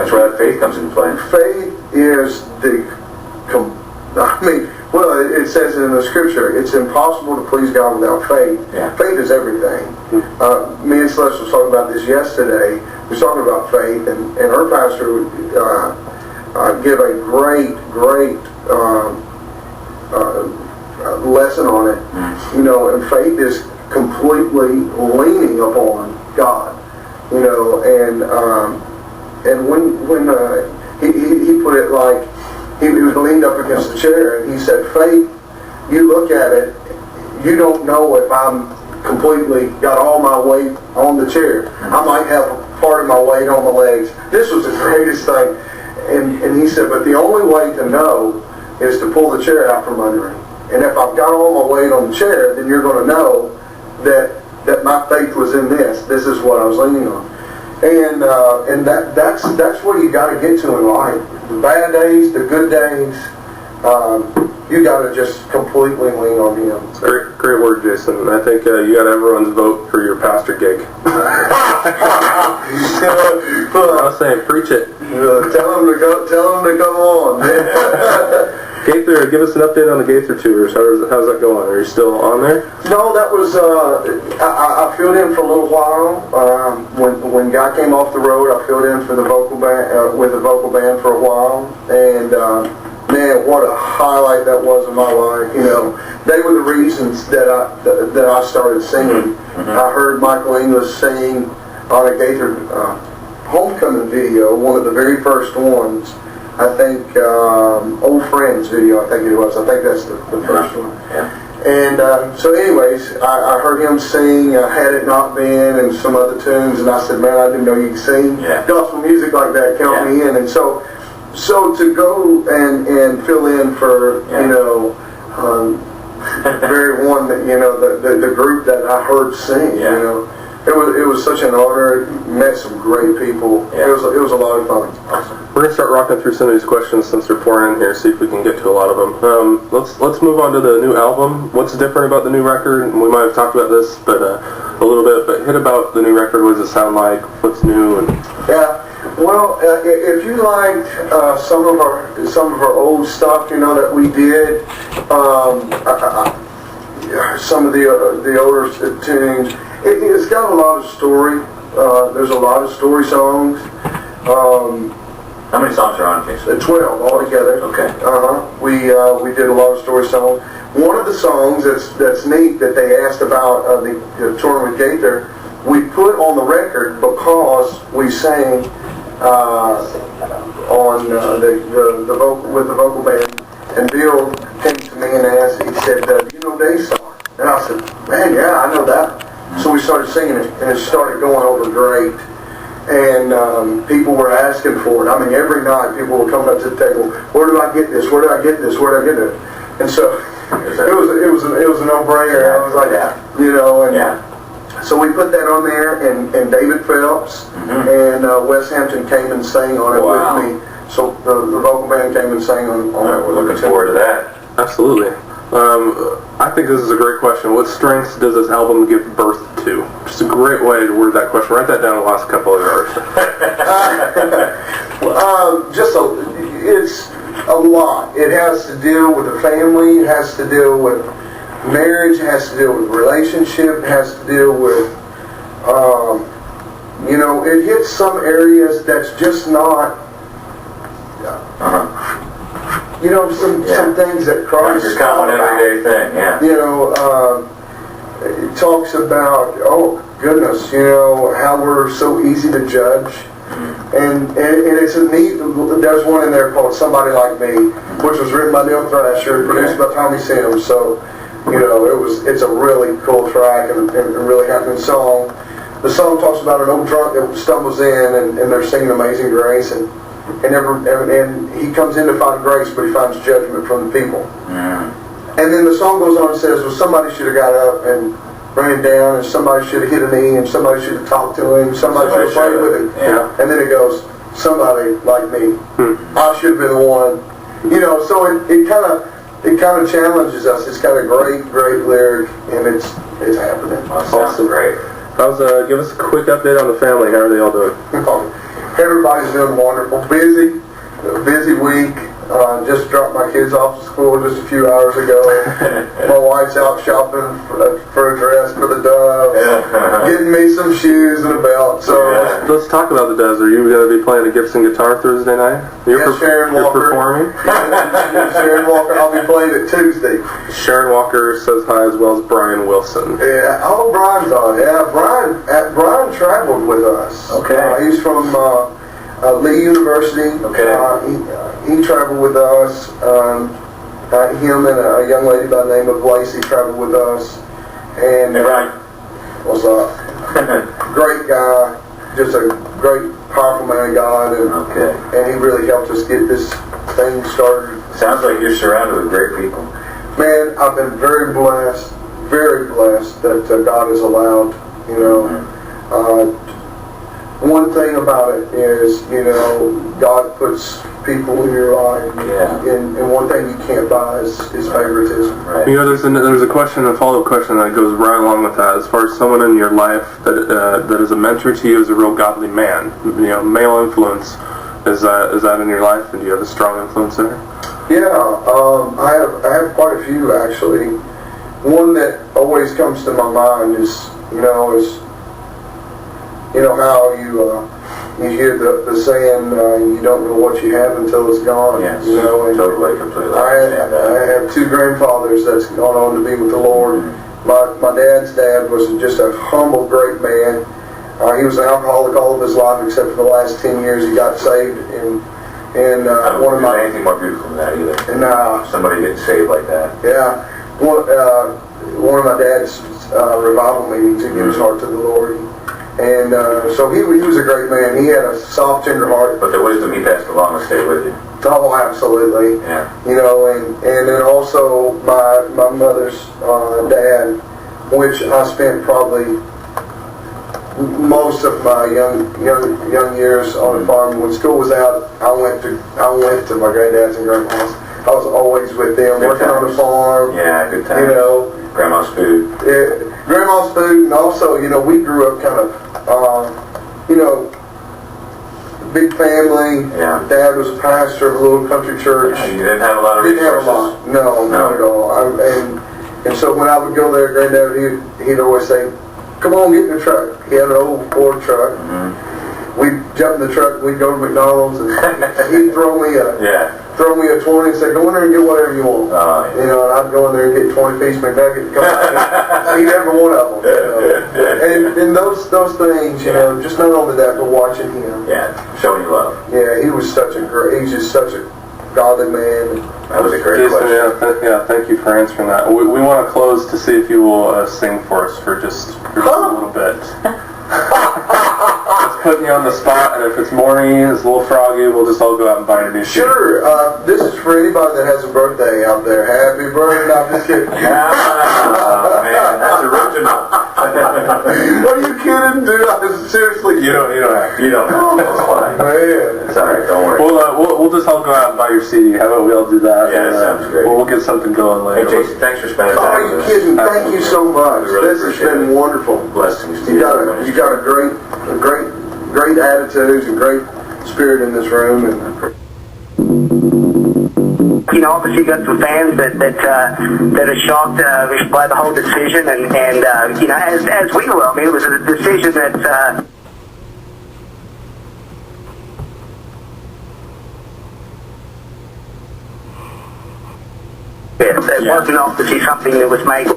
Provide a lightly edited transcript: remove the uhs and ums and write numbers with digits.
That's where that faith comes into play. Faith is well, it says it in the scripture, it's impossible to please God without faith. Yeah. Faith is everything. Me and Celeste was talking about this yesterday. We were talking about faith, and our pastor give a great lesson on it. You know, and faith is completely leaning upon God. You know, and when he put it like, he was leaned up against the chair, and he said, faith, you look at it, you don't know if I'm completely got all my weight on the chair. I might have part of my weight on my legs. This was the greatest thing. And he said, but the only way to know is to pull the chair out from under me. And if I've got all my weight on the chair, then you're going to know that my faith was in this. This is what I was leaning on. And that's where you got to get to in life. The bad days, the good days, you got to just completely lean on Him. Great word, Jason. I think you got everyone's vote for your pastor gig. I was saying, preach it. Tell them to come on. Gaither, give us an update on the Gaither tours. How's that going? Are you still on there? No, that was I filled in for a little while. When Guy came off the road, I filled in for the vocal band with the vocal band for a while, and man, what a highlight that was in my life. You know, they were the reasons that I started singing. I heard Michael English sing on a Gaither homecoming video, one of the very first ones. I think Old Friends video, I think it was. I think that's the first one. Yeah. And so anyways, I heard him sing Had It Not Been and some other tunes, and I said, man, I didn't know you could sing gospel music like that. Count me in. And so to go and fill in for, you know, very one that, you know, the group that I heard sing, you know. It was such an honor. Met some great people. It was a lot of fun. Awesome. We're gonna start rocking through some of these questions since they're pouring in here. See if we can get to a lot of them. Let's move on to the new album. What's different about the new record? We might have talked about this, but a little bit. But hit about the new record. What does it sound like? What's new? And well, if you liked some of our old stuff, you know, that we did, some of the older tunes. It's got a lot of story. There's a lot of story songs. How many songs are on, Jason? 12 altogether. Okay. We did a lot of story songs. One of the songs that's neat that they asked about the touring with Gaither, we put on the record because we sang on the vocal with the vocal band, and Bill came to me and asked. He said, "Do you know Daystar?" And I said, "Man, yeah, I know that." So we started singing it, and it started going over great. And people were asking for it. I mean, every night people were coming up to the table. Where do I get this? Where do I get this? Where do I get it? And so it was a no-brainer. I was like, you know, and so we put that on there. And David Phelps and Wes Hampton came and sang on it with me. So the vocal band came and sang on it. We're looking forward to that. Absolutely. I think this is a great question. What strengths does this album give birth to? Just a great way to word that question. Write that down the last couple of hours. It's a lot. It has to deal with the family. It has to deal with marriage. It has to deal with relationship. It has to deal with, you know, it hits some areas that's just not, you know, some things that Christ is kind of an everyday thing, you know, it talks about, oh goodness, you know, how we're so easy to judge. And it's a neat, there's one in there called Somebody Like Me, which was written by Neil Thrasher, produced by Tommy Sims. So, you know, it's a really cool track and a really happening song. The song talks about an old drunk that stumbles in and they're singing Amazing Grace, and he comes in to find grace, but he finds judgment from the people. And then the song goes on and says, well, somebody should have got up and ran down, and somebody should have hit a knee, and somebody should have talked to him, somebody should have played with him. And then it goes, somebody like me. I should have been the one. You know, so it kind of challenges us. It's got a great lyric, and it's happening. Awesome. Great. Give us a quick update on the family. How are they all doing? Everybody's doing wonderful. Busy week. Just dropped my kids off to school just a few hours ago. My wife's out shopping for a dress for the Doves. Getting me some shoes and a belt. So let's talk about the Doves. Are you going to be playing a Gibson guitar Thursday night? Sharon Walker. You're performing? Sharon Walker. I'll be playing it Tuesday. Sharon Walker says hi, as well as Brian Wilson. Yeah. Oh, Brian's on. Yeah, Brian traveled with us. Okay. He's from Lee University. Okay. He traveled with us. Him and a young lady by the name of Lacey traveled with us. And Hey, Brian. was a great guy, just a great, powerful man of God, and he really helped us get this thing started. Sounds like you're surrounded with great people. Man, I've been very blessed that God has allowed, one thing about it is, God puts people in your life, and one thing you can't buy is favoritism. Right. There's a question, a follow-up question that goes right along with that. As far as someone in your life that is a mentor to you, is a real godly man, male influence, is that in your life, and do you have a strong influence there? Yeah, I have quite a few actually. One that always comes to my mind is how you hear the saying, you don't know what you have until it's gone. Yes, and totally, completely. I have two grandfathers that's gone on to be with the Lord. My dad's dad was just a humble, great man. He was an alcoholic all of his life, except for the last 10 years he got saved. And I don't think anything more beautiful than that either. And somebody getting saved like that. Yeah, one of my dad's revival meetings, he gave his heart to the Lord. And so he was a great man. He had a soft, tender heart. But the wisdom he passed along will stay with you. Oh, absolutely. Yeah. And then also my mother's dad, which I spent probably most of my young years on the farm. When school was out, I went to my granddad's and grandma's. I was always with them, working on the farm. Yeah, good times. Grandma's food. Yeah, grandma's food, and also, we grew up kind of, big family. Yeah. Dad was a pastor of a little country church. Yeah, you didn't have a lot of resources. No, not at all. And so when I would go there, Granddad, he'd always say, "Come on, get in the truck." He had an old Ford truck. Mm-hmm. We'd jump in the truck, we'd go to McDonald's, and he'd throw me a 20 and say, "Go in there and get whatever you want." And I'd go in there and get 20-piece McNuggets, come out and eat every one of them. And those things, just not only that, but watching him. Yeah, showing you love. Yeah, he's just such a godly man. That was a great question. Thank you for answering that. We want to close to see if you will sing for us for just a little bit. It's putting you on the spot, and if it's morning, it's a little froggy, we'll just all go out and buy a new shoe. Sure. This is for anybody that has a birthday out there. Happy birthday. I'm just kidding. Man, that's original. What are you kidding, dude? Seriously. You don't have to. You don't know. That's fine. Man. It's alright, don't worry. We'll just all go out and buy your CD. How about we all do that? Yeah, that sounds great. We'll get something going later. Hey, Jason, thanks for spending time Are you with us. kidding? Thank you so much. We really This has been wonderful. Blessings to You got a great attitude and great spirit in this room. And obviously got some fans that are shocked by the whole decision, and as we were, I mean, it was a decision that. It wasn't obviously something that was made